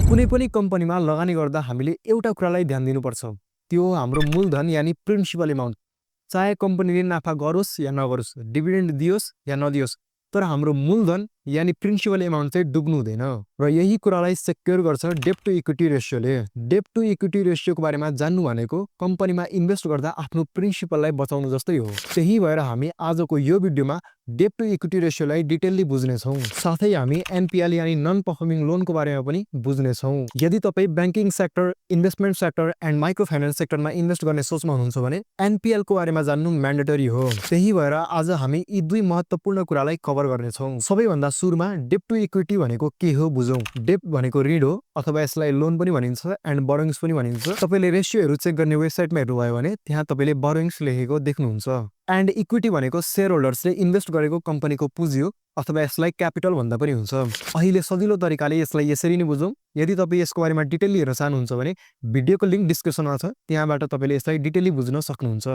कुनै पनि कम्पनीमा लगानी गर्दा हामीले एउटा कुरालाई ध्यान दिनुपर्छ। त्यो हो हाम्रो मूलधन यानी प्रिन्सिपल एमाउन्ट। चाहे कम्पनीले नाफा गरोस् या नगरोस्, डिभिडेन्ड दियोस् या नदियोस्, तर हाम्रो मूलधन यानी प्रिन्सिपल एमाउन्ट चाहिँ डुब्नु हुँदैन। र यही कुरालाई सेक्योर गर्छ डेब्ट टु इक्विटी रेसियोले। डेब्ट टु इक्विटी रेसियोको बारेमा जान्नु भनेको कम्पनीमा इन्भेस्ट गर्दा आफ्नो प्रिन्सिपललाई बचाउनु जस्तै हो। त्यही भएर हामी आजको यो भिडियोमा डेब्ट टु इक्विटी रेसियोलाई डिटेलली बुझ्नेछौँ। साथै हामी एनपिएल यानी नन पर्फर्मिङ लोनको बारेमा पनि बुझ्नेछौँ। यदि तपाईँ banking sector, investment sector and micro finance सेक्टरमा इन्भेस्ट गर्ने सोचमा हुनुहुन्छ भने एनपिएलको बारेमा जान्नु म्यान्डेटरी हो। त्यही भएर आज हामी यी दुई महत्त्वपूर्ण कुरालाई कभर गर्नेछौँ। सबैभन्दा सुरुमा डेब्ट टु इक्विटी भनेको के हो बुझौँ। डेब्ट भनेको ऋण हो अथवा यसलाई लोन पनि भनिन्छ एन्ड बोरोइङ्स पनि भनिन्छ। तपाईँले रेसियोहरू चेक गर्ने वेबसाइटमा हेर्नुभयो भने त्यहाँ तपाईँले बोरोइङ्स लेखेको देख्नुहुन्छ। एन्ड इक्विटी भनेको शेयर होल्डर्सले इन्भेस्ट गरेको कम्पनीको पुँजी हो अथवा यसलाई क्यापिटल भन्दा पनि हुन्छ। अहिले सजिलो तरिकाले यसलाई यसरी नै बुझौँ। यदि तपाईँ यसको बारेमा डिटेलली हेर्न चाहनुहुन्छ भने भिडियोको लिङ्क डिस्क्रिप्सनमा छ, त्यहाँबाट तपाईँले यसलाई डिटेलली बुझ्न सक्नुहुन्छ।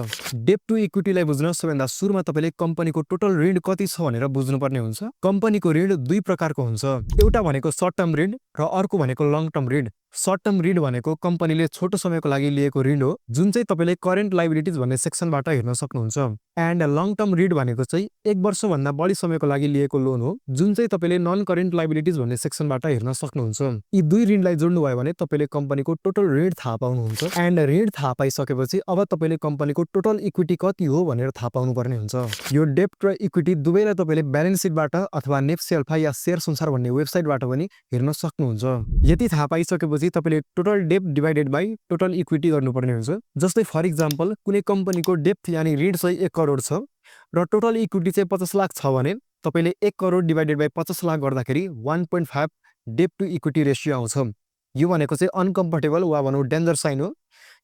डेब्ट टु इक्विटीलाई बुझ्न सबैभन्दा सुरुमा तपाईँले कम्पनीको टोटल ऋण कति छ भनेर बुझ्नुपर्ने हुन्छ। कम्पनीको ऋण दुई प्रकारको हुन्छ, एउटा भनेको सर्ट टर्म ऋण र अर्को भनेको लङ टर्म ऋण। सर्ट टर्म ऋण भनेको कम्पनीले छोटो समयको लागि लिएको ऋण हो, जुन चाहिँ तपाईँले करेन्ट लाइबिलिटिज भन्ने सेक्सनबाट हेर्न सक्नुहुन्छ। एन्ड लङ टर्म ऋण भनेको चाहिँ 1 वर्षभन्दा बढी समयको लागि लिएको लोन हो, जुन चाहिँ तपाईँले नन करेन्ट लाइबिलिटिज भन्ने सेक्सनबाट हेर्न सक्नुहुन्छ। यी दुई ऋणलाई जोड्नुभयो भने तपाईँले कम्पनीको टोटल ऋण थाहा पाउनुहुन्छ। एन्ड ऋण थाहा पाइसकेपछि अब तपाईँले कम्पनीको टोटल इक्विटी कति हो भनेर थाहा पाउनुपर्ने हुन्छ। यो डेब्ट र इक्विटी दुवैलाई तपाईँले ब्यालेन्स सिटबाट अथवा नेप्सी अल्फा या शेयर संसार भन्ने वेबसाइटबाट पनि हेर्न सक्नुहुन्छ। यति थाहा पाइसकेपछि तपाईँले टोटल डेब्ट डिभाइडेड बाई टोटल इक्विटी गर्नुपर्ने हुन्छ। जस्तै फर इक्जाम्पल कुनै कम्पनीको डेब्ट यानी ऋण चाहिँ 1 करोड छ र टोटल इक्विटी चाहिँ 50 लाख छ भने तपाईँले 1 करोड डिभाइडेड बाई 50 लाख गर्दाखेरि 1.5 डेब्ट टु इक्विटी रेसियो आउँछ। यो भनेको चाहिँ अनकम्फर्टेबल वा भनौँ डेन्जर साइन हो,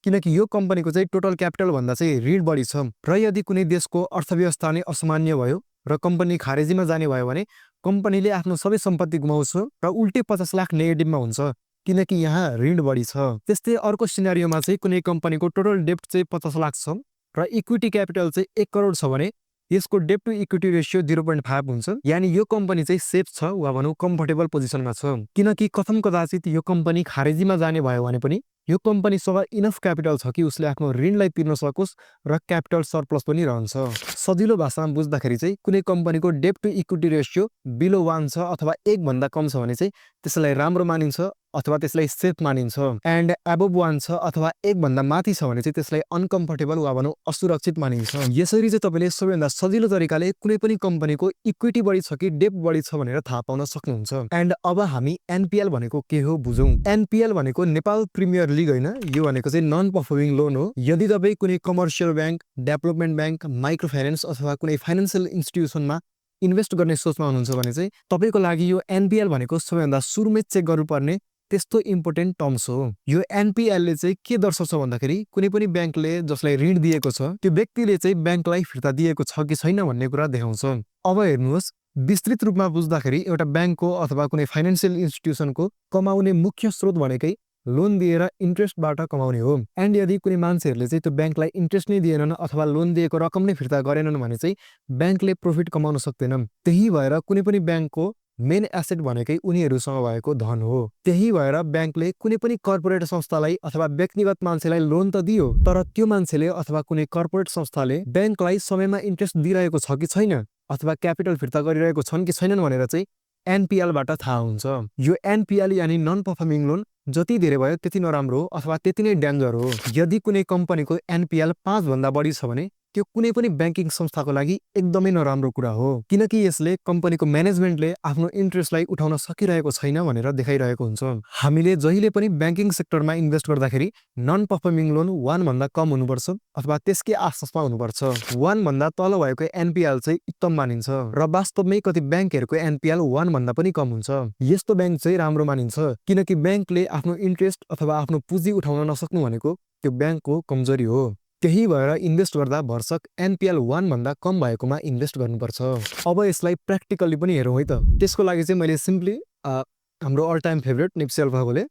किनकि यो कम्पनीको चाहिँ टोटल क्यापिटल भन्दा चाहिँ ऋण बढी छ। र यदि कुनै देशको अर्थव्यवस्था नै असामान्य भयो र कम्पनी खारेजीमा जाने भयो भने कम्पनीले आफ्नो सबै सम्पत्ति गुमाउँछ र उल्टे 50 लाख नेगेटिभमा हुन्छ, किनकि यहाँ ऋण बढी छ। त्यस्तै अर्को सिनारियोमा चाहिँ कुनै कम्पनीको टोटल डेब्ट चाहिँ 50 लाख छ र इक्विटी क्यापिटल चाहिँ 1 करोड छ भने यसको डेब्ट टु इक्विटी रेसियो 0.5 हुन्छ। यानी यो कम्पनी चाहिँ सेफ छ वा भनौँ कम्फर्टेबल पोजिसनमा छ, किनकि कथम कदाचित यो कम्पनी खारेजीमा जाने भयो भने पनि यो कम्पनीसँग इनफ क्यापिटल छ कि उसले आफ्नो ऋणलाई तिर्न सकोस् र क्यापिटल सरप्लस पनि रहन्छ। सजिलो भाषामा बुझ्दाखेरि चाहिँ कुनै कम्पनीको डेब्ट टु इक्विटी रेसियो बिलो 1 छ अथवा 1 भन्दा कम छ भने चाहिँ त्यसलाई राम्रो मानिन्छ अथवा त्यसलाई सेफ मानिन्छ। एन्ड एबोभ 1 छ अथवा 1 भन्दा माथि छ भने चाहिँ त्यसलाई अनकम्फर्टेबल वा भनौँ असुरक्षित मानिन्छ। यसरी चाहिँ तपाईँले सबैभन्दा सजिलो तरिकाले कुनै पनि कम्पनीको इक्विटी बढी छ कि डेब्ट बढी छ भनेर थाहा पाउन सक्नुहुन्छ। एन्ड अब हामी एनपिएल भनेको के हो बुझौँ। एनपिएल भनेको नेपाल प्रिमियर लिग होइन, यो भनेको चाहिँ नन पर्फर्मिङ लोन हो। यदि तपाईँ कुनै commercial bank, development bank, micro finance अथवा कुनै फाइनेन्सियल इन्स्टिट्युसनमा इन्भेस्ट गर्ने सोचमा हुनुहुन्छ भने चाहिँ तपाईँको लागि यो एनपिएल भनेको सबैभन्दा सुरुमै चेक गर्नुपर्ने त्यस्तो इम्पोर्टेन्ट टर्म्स हो। यो एनपिएलले चाहिँ के दर्शाउँछ भन्दाखेरि कुनै पनि ब्याङ्कले जसलाई ऋण दिएको छ त्यो व्यक्तिले चाहिँ ब्याङ्कलाई फिर्ता दिएको छ कि छैन भन्ने कुरा देखाउँछ। अब हेर्नुहोस्, विस्तृत रूपमा बुझ्दाखेरि एउटा ब्याङ्कको अथवा कुनै फाइनेन्सियल इन्स्टिट्युसनको कमाउने मुख्य स्रोत भनेकै लोन दिएर इन्ट्रेस्टबाट कमाउने हो। एन्ड यदि कुनै मान्छेहरूले चाहिँ त्यो ब्याङ्कलाई इन्ट्रेस्ट नै दिएनन् अथवा लोन दिएको रकम नै फिर्ता गरेनन् भने चाहिँ ब्याङ्कले प्रफिट कमाउन सक्दैनन्। त्यही भएर कुनै पनि ब्याङ्कको मेन एसेट भनेकै उनीहरूसँग भएको धन हो। त्यही भएर ब्याङ्कले कुनै पनि कर्पोरेट संस्थालाई अथवा व्यक्तिगत मान्छेलाई लोन त दियो, तर त्यो मान्छेले अथवा कुनै कर्पोरेट संस्थाले ब्याङ्कलाई समयमा इन्ट्रेस्ट दिइरहेको छ कि छैन अथवा क्यापिटल फिर्ता गरिरहेको छन् कि छैनन् भनेर चाहिँ एनपिएलबाट थाहा हुन्छ। यो एनपिएल यानी नन पर्फर्मिङ लोन जति धेरै भयो त्यति नराम्रो हो अथवा त्यति नै डेन्जर हो। यदि कुनै कम्पनीको एनपिएल 5 भन्दा बढी छ भने त्यो कुनै पनि ब्याङ्किङ संस्थाको लागि एकदमै नराम्रो कुरा हो, किनकि यसले कम्पनीको म्यानेजमेन्टले आफ्नो इन्ट्रेस्टलाई उठाउन सकिरहेको छैन भनेर देखाइरहेको हुन्छ। हामीले जहिले पनि ब्याङ्किङ सेक्टरमा इन्भेस्ट गर्दाखेरि नन पर्फर्मिङ लोन 1 भन्दा कम हुनुपर्छ अथवा त्यसकै आसपासमा हुनुपर्छ। 1 भन्दा तल भएको एनपिएल चाहिँ उत्तम मानिन्छ र वास्तवमै कति ब्याङ्कहरूको एनपिएल 1 भन्दा पनि कम हुन्छ। यस्तो ब्याङ्क चाहिँ राम्रो मानिन्छ, किनकि ब्याङ्कले आफ्नो इन्ट्रेस्ट अथवा आफ्नो पुँजी उठाउन नसक्नु भनेको त्यो ब्याङ्कको कमजोरी हो। त्यही भएर इन्भेस्ट गर्दा भरसक एनपिएल 1 भन्दा कम भएकोमा इन्भेस्ट गर्नुपर्छ। अब यसलाई प्र्याक्टिकली पनि हेरौँ है त। त्यसको लागि चाहिँ मैले सिम्पली हाम्रो अल टाइम फेभरेट नेप्सी अल्फा खोलेँ।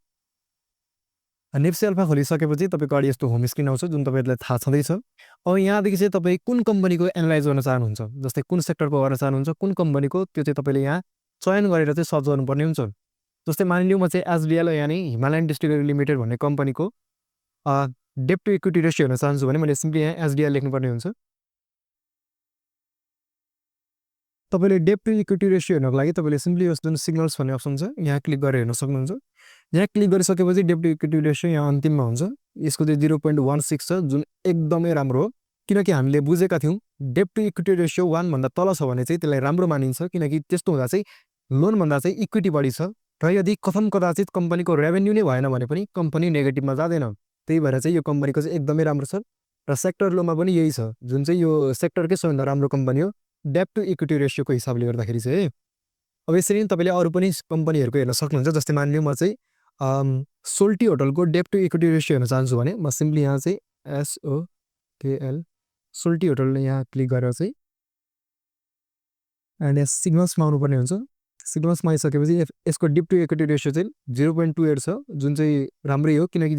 नेप्सी अल्फा खोलिसकेपछि तपाईँको अगाडि यस्तो होम स्क्रिन आउँछ जुन तपाईँहरूलाई थाहा छँदैछ। अब यहाँदेखि चाहिँ तपाईँ कुन कम्पनीको एनालाइज गर्न चाहनुहुन्छ, जस्तै कुन सेक्टरको गर्न चाहनुहुन्छ, कुन कम्पनीको, त्यो चाहिँ तपाईँले यहाँ चयन गरेर चाहिँ सर्च गर्नुपर्ने हुन्छ। जस्तै मानिलिउँ म चाहिँ एसडिएल यानि हिमालयन डिस्टिलरी लिमिटेड भन्ने कम्पनीको डेट टु इक्विटी रेसियो हेर्न चाहन्छु भने मैले सिम्पली यहाँ एसडिएल लेख्नुपर्ने हुन्छ। तपाईँले डेट टु इक्विटी रेसियो हेर्नको लागि तपाईँले सिम्पली यस जुन सिग्नल्स भन्ने अप्सन छ यहाँ क्लिक गरेर हेर्न सक्नुहुन्छ। यहाँ क्लिक गरिसकेपछि डेट टु इक्विटी रेसियो यहाँ अन्तिममा हुन्छ। यसको चाहिँ 0.16 छ जुन एकदमै राम्रो हो, किनकि हामीले बुझेका थियौँ डेट टु इक्विटी रेसियो 1 भन्दा तल छ भने चाहिँ त्यसलाई राम्रो मानिन्छ, किनकि त्यस्तो हुँदा चाहिँ लोनभन्दा चाहिँ इक्विटी बढी छ र यदि कथम कदाचित कम्पनीको रेभेन्यू नै भएन भने पनि कम्पनी नेगेटिभमा जाँदैन। त्यही भएर चाहिँ यो कम्पनीको चाहिँ एकदमै राम्रो छ र सेक्टर लोमा पनि यही छ, जुन चाहिँ यो सेक्टरकै सबभन्दा राम्रो कम्पनी हो डेट टु इक्विटी रेसियोको हिसाबले गर्दाखेरि चाहिँ। अब यसरी नै तपाईँले अरू पनि कम्पनीहरूको हेर्न सक्नुहुन्छ। जस्तै मानिलिउँ म चाहिँ सोल्टी होटलको डेट टु इक्विटी रेसियो हेर्न चाहन्छु भने म सिम्पली यहाँ चाहिँ SOKL सोल्टी होटल यहाँ क्लिक गरेर चाहिँ एन्ड यहाँ सिग्नल्समा आउनुपर्ने हुन्छ। सिग्नल्समा आइसकेपछि यसको डेट टु इक्विटी रेसियो चाहिँ 0.28 छ, जुन चाहिँ राम्रै हो, किनकि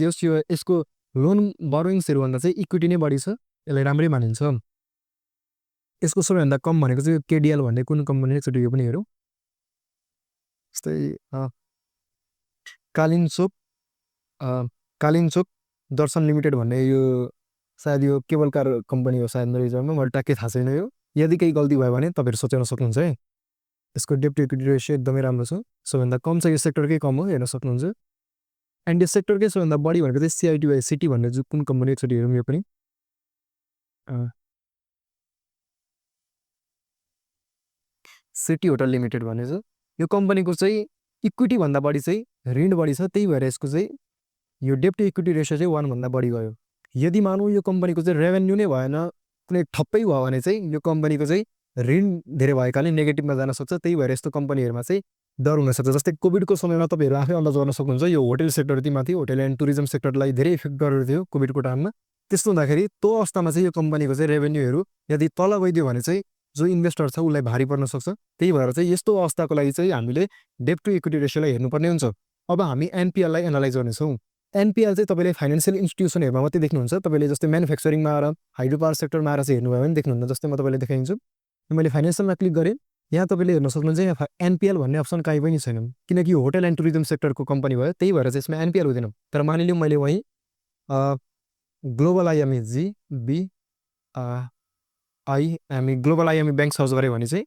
यसको लोन बरोइङ्सहरूभन्दा चाहिँ इक्विटी नै बढी छ, यसलाई राम्रै मानिन्छ। यसको सबैभन्दा कम भनेको चाहिँ केडिएल भन्ने कुन कम्पनी एकचोटि यो पनि हेरौँ। जस्तै कालिन्चोक दर्शन लिमिटेड भन्ने यो सायद यो केबल कार कम्पनी हो सायद मेरो हिसाबमा, मलाई ट्याक्कै थाहा छैन यो। यदि केही गल्ती भयो भने तपाईँहरू सोचाउन सक्नुहुन्छ है। यसको डेट टु इक्विटी रेसियो एकदमै राम्रो छ, सबभन्दा कम छ, यो सेक्टरकै कम हो, हेर्न सक्नुहुन्छ। एन्ड यो सेक्टरकै सबभन्दा बढी भनेको चाहिँ CITY सिटी भन्ने जो कुन कम्पनी एकचोटि हेरौँ यो पनि। सिटी होटल लिमिटेड भन्ने छ, यो कम्पनीको चाहिँ इक्विटीभन्दा बढी चाहिँ ऋण बढी छ, त्यही भएर यसको चाहिँ यो डेट टु इक्विटी रेसियो चाहिँ 1 भन्दा बढी गयो। यदि मानौँ यो कम्पनीको चाहिँ रेभेन्यू नै भएन, कुनै ठप्पै भयो भने चाहिँ यो कम्पनीको चाहिँ ऋण धेरै भएकाले नेगेटिभमा जान सक्छ, त्यही भएर यस्तो कम्पनीहरूमा चाहिँ डर हुनसक्छ। जस्तै कोभिडको समयमा तपाईँहरू आफै अन्दाज गर्न सक्नुहुन्छ, यो होटल सेक्टर माथि होटल एन्ड टुरिज्म सेक्टरलाई धेरै इफेक्ट गरेको थियो कोभिडको टाइममा। त्यस्तो हुँदाखेरि त्यो अवस्थामा चाहिँ यो कम्पनीको चाहिँ रेभेन्यूहरू यदि तल गइदियो भने चाहिँ जो इन्भेस्टर छ उसलाई भारी पर्न सक्छ। त्यही भएर चाहिँ यस्तो अवस्थाको लागि चाहिँ हामीले डेट टु इक्विटी रेसियोलाई हेर्नुपर्ने हुन्छ। अब हामी एनपिएललाई एनालाइज गर्नेछौँ। एनपिएल चाहिँ तपाईँले फाइनेन्सियल इन्स्टिट्युसनहरूमा मात्रै देख्नुहुन्छ। तपाईँले जस्तै म्यानुफ्याक्चरिङमा आएर हाइड्रो पावर सेक्टरमा आएर चाहिँ हेर्नुभयो भने देख्नुहुन्न। जस्तै म तपाईँलाई देखाइदिन्छु, मैले फाइनेन्सियलमा क्लिक गरेँ, यहाँ तपाईँले हेर्न सक्नुहुन्छ यहाँ एनपिएल भन्ने अप्सन कहीँ पनि छैन, किनकि यो होटल एन्ड टुरिज्म सेक्टरको कम्पनी भयो, त्यही भएर चाहिँ यसमा एनपिएल हुँदैन। तर मानिलिउँ मैले वहीँ ग्लोबल IME ब्याङ्क सर्च गरेँ भने चाहिँ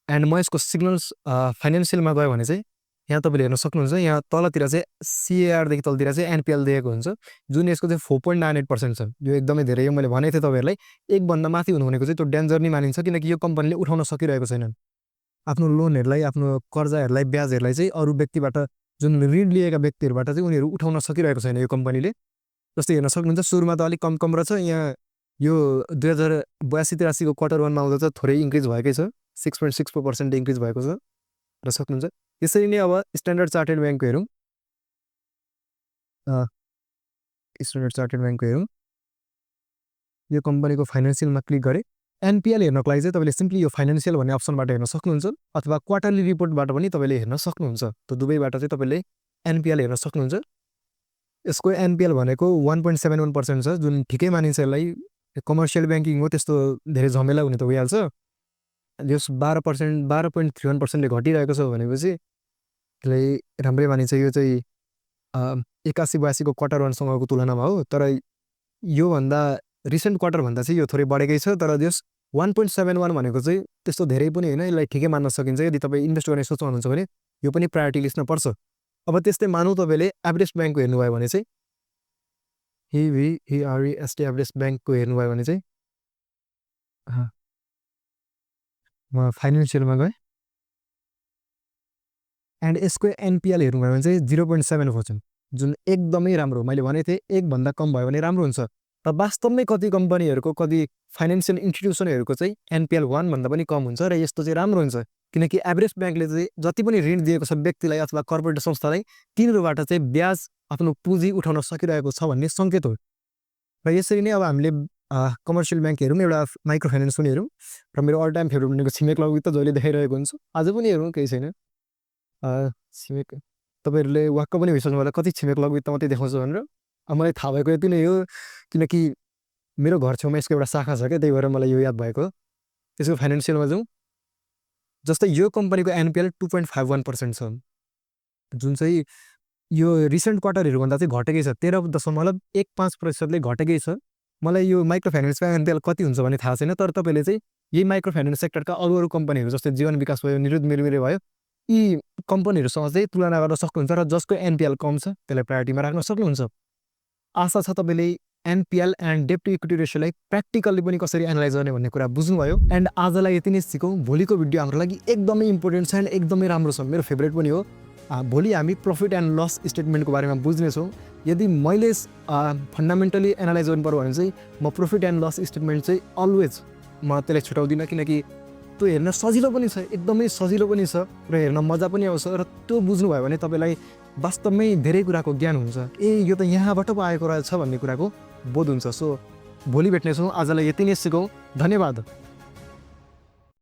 एन्ड म यसको सिग्नल्स फाइनेन्सियलमा गयो भने चाहिँ यहाँ तपाईँले हेर्न सक्नुहुन्छ, यहाँ तलतिर चाहिँ CARदेखि तलतिर चाहिँ एनपिएल दिएको हुन्छ, जुन यसको चाहिँ 4.98% छ। यो एकदमै धेरै हो। मैले भनेको थिएँ तपाईँहरूलाई एकभन्दा माथि हुनु भनेको चाहिँ त्यो डेन्जर नै मानिन्छ, किनकि यो कम्पनीले उठाउन सकिरहेको छैन आफ्नो लोनहरूलाई, आफ्नो कर्जाहरूलाई, ब्याजहरूलाई चाहिँ अरू व्यक्तिबाट, जुन ऋण लिएका व्यक्तिहरूबाट चाहिँ उनीहरू उठाउन सकिरहेको छैन यो कम्पनीले। जस्तै हेर्न सक्नुहुन्छ सुरुमा त अलिक कम रहेछ, यहाँ यो 2082-83को क्वार्टर 1मा आउँदा चाहिँ थोरै इन्क्रिज भएकै छ, 6.64% इन्क्रिज भएको छ र सक्नुहुन्छ। यसरी नै अब स्ट्यान्डर्ड चार्टेड ब्याङ्कको हेरौँ। यो कम्पनीको फाइनेन्सियलमा क्लिक गरेँ। एनपिएल हेर्नको लागि चाहिँ तपाईँले सिम्पली यो फाइनेन्सियल भन्ने अप्सनबाट हेर्न सक्नुहुन्छ, अथवा क्वार्टरली रिपोर्टबाट पनि तपाईँले हेर्न सक्नुहुन्छ। त्यो दुवैबाट चाहिँ तपाईँले एनपिएल हेर्न सक्नुहुन्छ। यसको एनपिएल भनेको 1.71% छ, जुन ठिकै मानिन्छ। यसलाई कमर्सियल ब्याङ्किङ हो, त्यस्तो धेरै झमेला हुने त भइहाल्छ। यस 12.31%ले घटिरहेको छ भनेपछि यसलाई राम्रै मानिन्छ। यो चाहिँ 81-82को क्वार्टर 1सँगको तुलनामा हो, तर योभन्दा रिसेन्ट क्वार्टरभन्दा चाहिँ यो थोरै बढेकै छ। तर यस 1.71 भनेको चाहिँ त्यस्तो धेरै पनि होइन, यसलाई ठिकै मान्न सकिन्छ। यदि तपाईँ इन्भेस्ट गर्ने सोच्नुहुन्छ भने यो पनि प्रायोरिटी लिस्टमा पर्छ। अब त्यस्तै मानौँ तपाईँले एभरेस्ट ब्याङ्कको हेर्नुभयो भने चाहिँ HVEREST एभरेस्ट ब्याङ्कको हेर्नुभयो भने चाहिँ म फाइनेन्सियलमा गएँ एन्ड यसको एनपिएल हेर्नुभयो भने चाहिँ 0.74%, जुन एकदमै राम्रो। मैले भनेको थिएँ एकभन्दा कम भयो भने राम्रो हुन्छ। र वास्तवमै कति कम्पनीहरूको, कति फाइनेन्सियल इन्स्टिट्युसनहरूको चाहिँ एनपिएल 1 भन्दा पनि कम हुन्छ र यस्तो चाहिँ राम्रो हुन्छ, किनकि एभरेस्ट ब्याङ्कले चाहिँ जति पनि ऋण दिएको छ व्यक्तिलाई अथवा कर्पोरेट संस्थालाई, तिनीहरूबाट चाहिँ ब्याज आफ्नो पुँजी उठाउन सकिरहेको छ भन्ने सङ्केत हो। र यसरी नै अब हामीले कमर्सियल ब्याङ्क हेरौँ, एउटा माइक्रो फाइनेन्स पनि हेरौँ। र मेरो अल टाइम फेभरेट भनेको छिमेक लघु वित्त, जहिले देखाइरहेको हुन्छु, आज पनि हेरौँ, केही छैन। छिमेक तपाईँहरूले वाक्क पनि भइसक्नु होला कति छिमेक लघु वित्त मात्रै देखाउँछु भनेर। मलाई थाहा भएको यति नै हो, किनकि मेरो घर छेउमा यसको एउटा शाखा छ क्या, त्यही भएर मलाई यो याद भएको। त्यसको फाइनेन्सियलमा जाउँ। जस्तै यो कम्पनीको एनपिएल 2.51% छ, जुन चाहिँ यो रिसेन्ट क्वार्टरहरूभन्दा चाहिँ घटेकै छ, 13.15% घटेकै छ। मलाई यो माइक्रो फाइनेन्समा एनपिएल कति हुन्छ भन्ने थाहा छैन, तर तपाईँले चाहिँ यही माइक्रो फाइनेन्स सेक्टरका अरू कम्पनीहरू जस्तै जीवन विकास भयो, निरुद्ध मिरमिरे भयो, यी कम्पनीहरूसँग चाहिँ तुलना गर्न सक्नुहुन्छ र जसको एनपिएल कम छ त्यसलाई प्रायोरिटीमा राख्न सक्नुहुन्छ। आशा छ तपाईँले NPL and debt to equity रेसियोलाई प्र्याक्टिकल्ली पनि कसरी एनालाइज गर्ने भन्ने कुरा बुझ्नुभयो। एन्ड आजलाई यति नै सिकौँ। भोलिको भिडियो हाम्रो लागि एकदमै इम्पोर्टेन्ट छ एन्ड एकदमै राम्रो छ, मेरो फेभरेट पनि हो। भोलि हामी प्रफिट एन्ड लस स्टेटमेन्टको बारेमा बुझ्नेछौँ। यदि मैले फन्डामेन्टली एनालाइज गर्नु पर्यो भने चाहिँ म प्रफिट एन्ड लस स्टेटमेन्ट चाहिँ अलवेज म त्यसलाई छुटाउँदिनँ, किनकि त्यो हेर्न सजिलो पनि छ, एकदमै सजिलो पनि छ र हेर्न मजा पनि आउँछ र त्यो बुझ्नुभयो भने तपाईँलाई वास्तवमै धेरै कुराको ज्ञान हुन्छ। यो त यहाँबाट पो आएको रहेछ भन्ने कुराको बोध हुन्छ। सो भोलि भेट्नेछौँ। आजलाई यति नै सिकौँ। धन्यवाद।